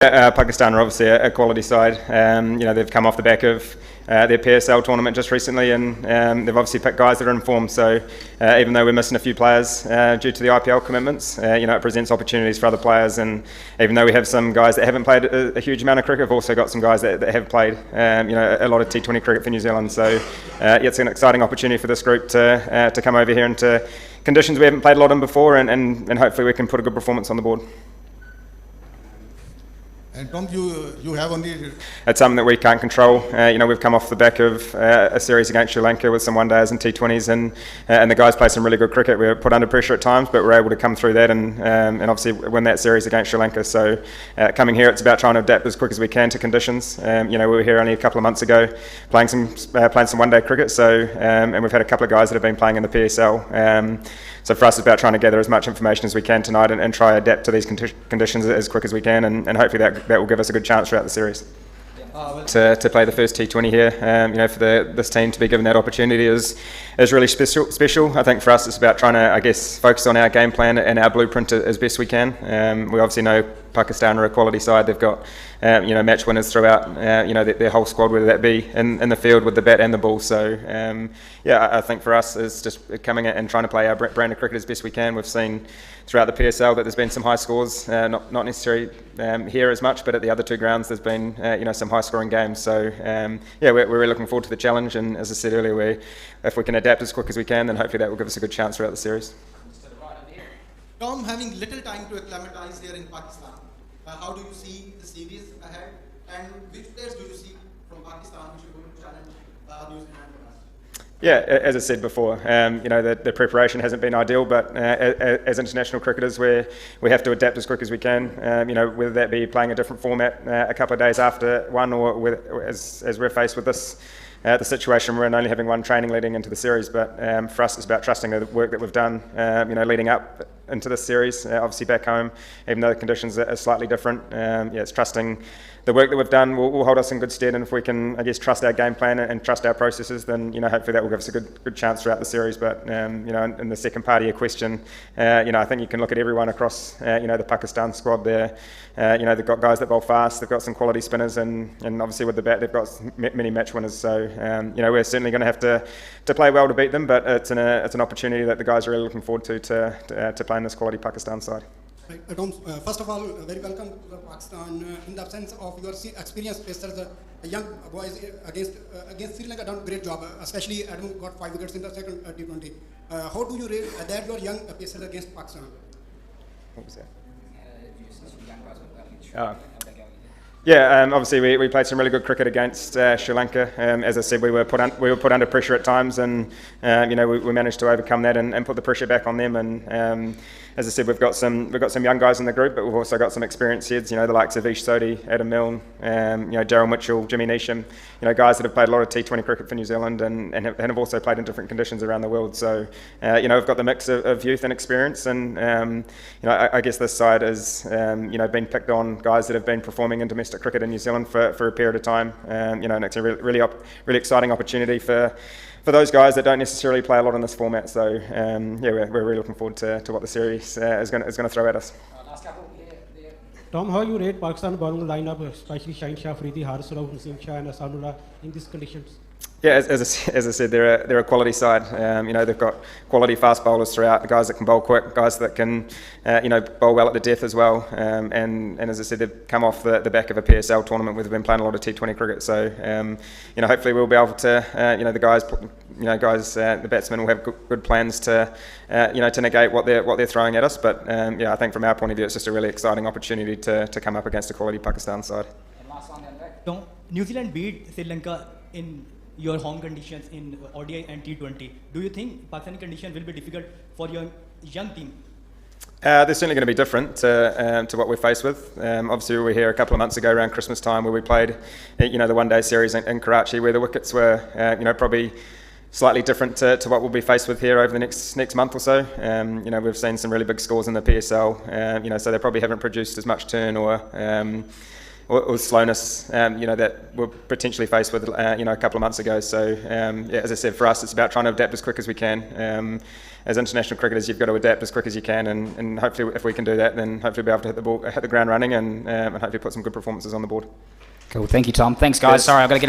Pakistan are obviously a quality side. They've come off the back of their PSL tournament just recently, and they've obviously picked guys that are in form. So even though we're missing a few players due to the IPL commitments, it presents opportunities for other players. And even though we have some guys that haven't played a huge amount of cricket, we've also got some guys that have played a lot of T20 cricket for New Zealand. So it's an exciting opportunity for this group to come over here into conditions we haven't played a lot in before, and hopefully we can put a good performance on the board. And Tom, you have only... It's something that we can't control. We've come off the back of a series against Sri Lanka with some one-days and T20s, and the guys play some really good cricket. We were put under pressure at times, but we're able to come through that and obviously win that series against Sri Lanka. So coming here, it's about trying to adapt as quick as we can to conditions. We were here only a couple of months ago playing some one-day cricket, and we've had a couple of guys that have been playing in the PSL. So for us, it's about trying to gather as much information as we can tonight and try to adapt to these conditions as quick as we can, and hopefully that will give us a good chance throughout the series. To play the first T20 here, for this team to be given that opportunity is really special. I think for us it's about trying to, focus on our game plan and our blueprint as best we can. We obviously know Pakistan are a quality side. They've got match winners throughout their whole squad, whether that be in the field with the bat and the ball. So I think for us is just coming in and trying to play our brand of cricket as best we can. We've seen throughout the PSL that there's been some high scores, not necessarily here as much, but at the other two grounds there's been some high scoring games. So we're really looking forward to the challenge, and as I said earlier, if we can adapt as quick as we can, then hopefully that will give us a good chance throughout the series. Tom, having little time to acclimatise here in Pakistan, how do you see the series ahead, and which players do you see from Pakistan which are going to challenge New Zealand? Yeah, as I said before, the preparation hasn't been ideal, but as international cricketers, we have to adapt as quick as we can. Whether that be playing a different format a couple of days after one, or as we're faced with this. The situation we're in, only having one training leading into the series, but for us it's about trusting the work that we've done leading up into this series. Obviously back home, even though the conditions are slightly different, it's trusting the work that we've done will hold us in good stead, and if we can trust our game plan and trust our processes, then hopefully that will give us a good chance throughout the series. But in the second part of your question, I think you can look at everyone across the Pakistan squad there. They've got guys that bowl fast, they've got some quality spinners, and obviously with the bat they've got many match winners. So we're certainly going to have to play well to beat them, but it's an opportunity that the guys are really looking forward to playing this quality Pakistan side. Right. Tom, first of all, very welcome to Pakistan. In the sense of your experience, pacers, the young boys against Sri Lanka done a great job. Especially Adam got 5 wickets in the second T20. How do you rate that your young pacers against Pakistan? What was that? Obviously we played some really good cricket against Sri Lanka. As I said, we were put under pressure at times, and we managed to overcome that and put the pressure back on them. And as I said, we've got some young guys in the group, but we've also got some experienced heads. The likes of Ish Sodhi, Adam Milne, Daryl Mitchell, Jimmy Neesham. Guys that have played a lot of T20 cricket for New Zealand and have also played in different conditions around the world. So we've got the mix of youth and experience, and I guess this side has been picked on guys that have been performing in domestic cricket in New Zealand for a period of time. And it's a really exciting opportunity for those guys that don't necessarily play a lot in this format. So we're really looking forward to what the series is going to throw at us. Tom, how you rate Pakistan bowling lineup, especially Shaheen Shah Afridi, Haris Rauf, Naseem Shah and Asanullah in these conditions? Yeah, as I said, they're a quality side. They've got quality fast bowlers throughout, guys that can bowl quick, guys that can bowl well at the death as well. And as I said, they've come off the back of a PSL tournament where they've been playing a lot of T20 cricket. So hopefully we'll be able to the batsmen will have good plans to negate what they're throwing at us. But I think from our point of view, it's just a really exciting opportunity to come up against a quality Pakistan side. New Zealand beat Sri Lanka in your home conditions in ODI and T20. Do you think Pakistani condition will be difficult for your young team? They're certainly going to be different to what we're faced with. Obviously, we were here a couple of months ago around Christmas time where we played, the one-day series in Karachi, where the wickets were, probably slightly different to what we'll be faced with here over the next month or so. We've seen some really big scores in the PSL, so they probably haven't produced as much turn or or slowness, that we're potentially faced with, a couple of months ago. So, as I said, for us, it's about trying to adapt as quick as we can. As international cricketers, you've got to adapt as quick as you can, and hopefully, if we can do that, then hopefully be able to hit the ground running, and hopefully put some good performances on the board. Cool. Thank you, Tom. Thanks, guys. Cheers. Sorry, I've got to get